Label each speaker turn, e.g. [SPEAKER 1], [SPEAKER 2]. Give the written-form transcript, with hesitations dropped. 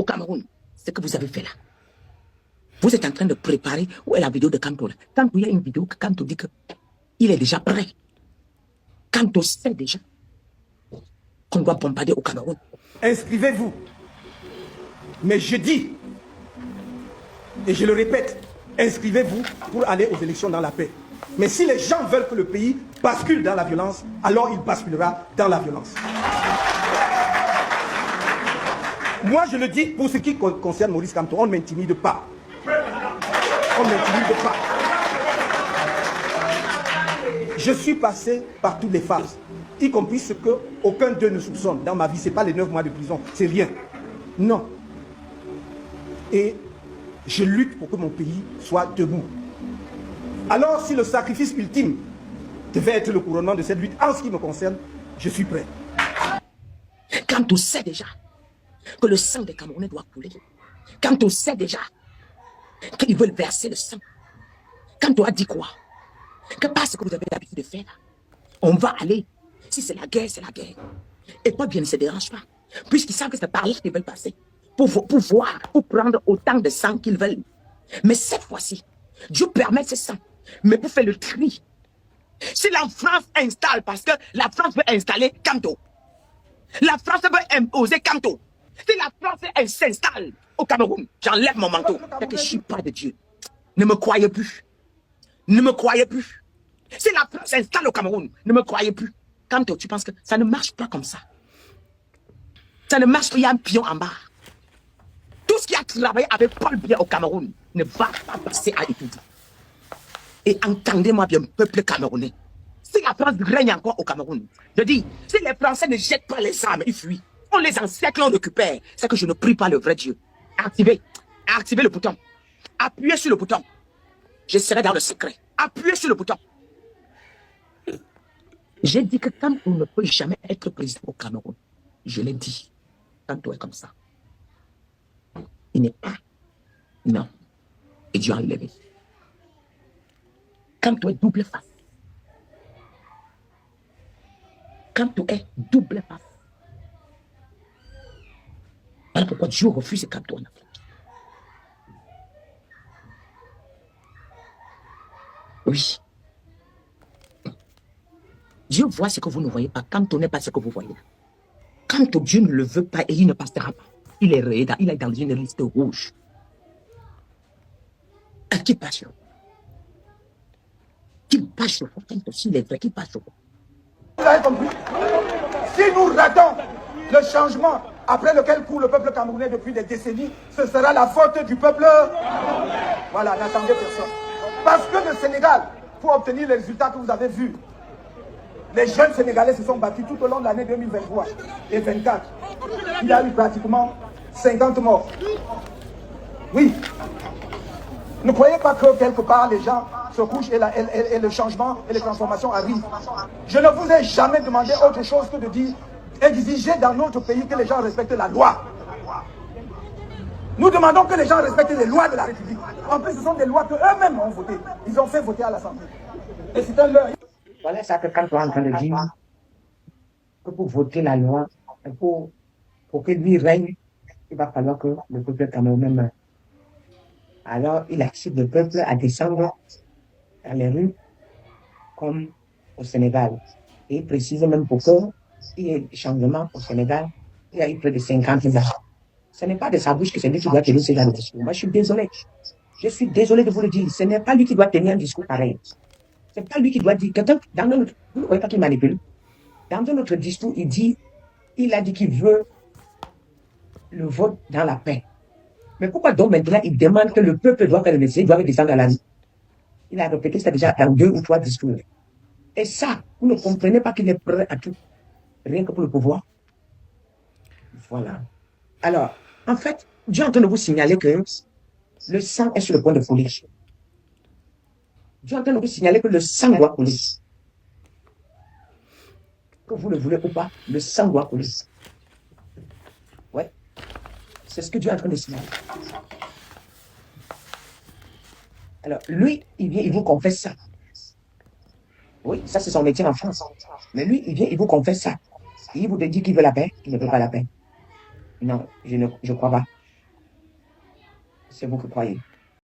[SPEAKER 1] au Cameroun, ce que vous avez fait là. Vous êtes en train de préparer, où est la vidéo de Kanto là? Kanto, il y a une vidéo que Kanto dit qu'il est déjà prêt. Kanto sait déjà qu'on doit bombarder au Cameroun.
[SPEAKER 2] Inscrivez-vous. Mais je dis, et je le répète, inscrivez-vous pour aller aux élections dans la paix. Mais si les gens veulent que le pays bascule dans la violence, alors il basculera dans la violence. Moi, je le dis pour ce qui concerne Maurice Kamto, on ne m'intimide pas. On ne m'intimide pas. Je suis passé par toutes les phases, y compris ce qu'aucun d'eux ne soupçonne. Dans ma vie, ce n'est pas les 9 mois de prison, c'est rien. Non. Et je lutte pour que mon pays soit debout. Alors, si le sacrifice ultime devait être le couronnement de cette lutte, en ce qui me concerne, je suis prêt.
[SPEAKER 1] Quand on sait déjà que le sang des Camerounais doit couler, quand on sait déjà qu'ils veulent verser le sang, quand on a dit quoi? Que pas ce que vous avez l'habitude de faire là. On va aller. Si c'est la guerre, c'est la guerre. Et pas bien ne se dérange pas. Puisqu'ils savent que c'est par là qu'ils veulent passer. Pour voir, pour prendre autant de sang qu'ils veulent. Mais cette fois-ci, Dieu permet ce sang. Mais pour faire le tri. Si la France installe, parce que la France veut installer Kamto. La France veut imposer Kamto. Si la France s'installe au Cameroun, j'enlève mon manteau. C'est que je ne suis pas de Dieu. Ne me croyez plus. Ne me croyez plus. Si la France s'installe au Cameroun, ne me croyez plus. Kamto, tu penses que ça ne marche pas comme ça. Ça ne marche pas, il y a un pion en bas. Tout ce qui a travaillé avec Paul Biya au Cameroun ne va pas passer à étudier. Et entendez-moi bien, peuple camerounais. Si la France règne encore au Cameroun, je dis, si les Français ne jettent pas les armes, ils fuient. On les encercle, on récupère. C'est que je ne prie pas le vrai Dieu. Activez le bouton. Appuyez sur le bouton. Je serai dans le secret. Appuyez sur le bouton. J'ai dit que Kamto ne peut jamais être président au Cameroun. Je l'ai dit. Kamto est comme ça. Il n'est pas. Non. Et Dieu a enlevé. Kamto est double face. Kamto est double face. Voilà pourquoi Dieu refuse Kamto en Afrique. Oui. Dieu voit ce que vous ne voyez pas. Kamto n'est pas ce que vous voyez. Kamto, Dieu ne le veut pas et il ne passera pas. Il est dans une liste rouge. À qui passe sur vous? Qu'il passe sur vous. Kamto, s'il est vrai, qu'il passe sur vous.
[SPEAKER 2] Vous avez compris? Si nous ratons le changement après lequel court le peuple camerounais depuis des décennies, ce sera la faute du peuple. Voilà, n'attendez personne. Parce que le Sénégal, pour obtenir les résultats que vous avez vus, les jeunes Sénégalais se sont battus tout au long de l'année 2023 et 2024. Il y a eu pratiquement 50 morts. Oui. Ne croyez pas que quelque part les gens se couchent et le changement et les transformations arrivent. Je ne vous ai jamais demandé autre chose que de dire, exiger dans notre pays que les gens respectent la loi. Nous demandons que les gens respectent les lois de la République. En plus, ce sont des lois qu'eux-mêmes ont votées. Ils ont fait voter à l'Assemblée. Et c'est un leurre.
[SPEAKER 1] Voilà ça que Kamto est en train de dire. Que pour voter la loi, pour que lui règne, il va falloir que le peuple camerounais meure. Alors, il incite le peuple à descendre dans les rues, comme au Sénégal. Et il précise même pour qu'il y ait des changements au Sénégal, il y a eu près de 50 ans. Ce n'est pas de sa bouche que c'est lui qui doit tenir ce genre de discours. Moi, je suis désolé. Je suis désolé de vous le dire. Ce n'est pas lui qui doit tenir un discours pareil. Ce n'est pas lui qui doit dire. Vous ne voyez pas qu'il manipule. Dans un autre discours, il a dit qu'il veut le vote dans la paix. Mais pourquoi donc maintenant il demande que le peuple doit faire le nécessaire, doit descendre à la rue? Il a répété ça déjà dans 2 ou 3 discours. Et ça, vous ne comprenez pas qu'il est prêt à tout, rien que pour le pouvoir. Voilà. Alors, en fait, Dieu est en train de vous signaler que le sang est sur le point de couler. Dieu est en train de vous signaler que le sang doit couler. Que vous le voulez ou pas, le sang doit couler. Ouais. C'est ce que Dieu est en train de signaler. Alors, lui, il vient, il vous confesse ça. Oui, ça c'est son métier en France. Mais lui, il vient, il vous confesse ça. Il vous dit qu'il veut la paix, il ne veut pas la paix. Non, je ne crois pas. C'est vous qui croyez.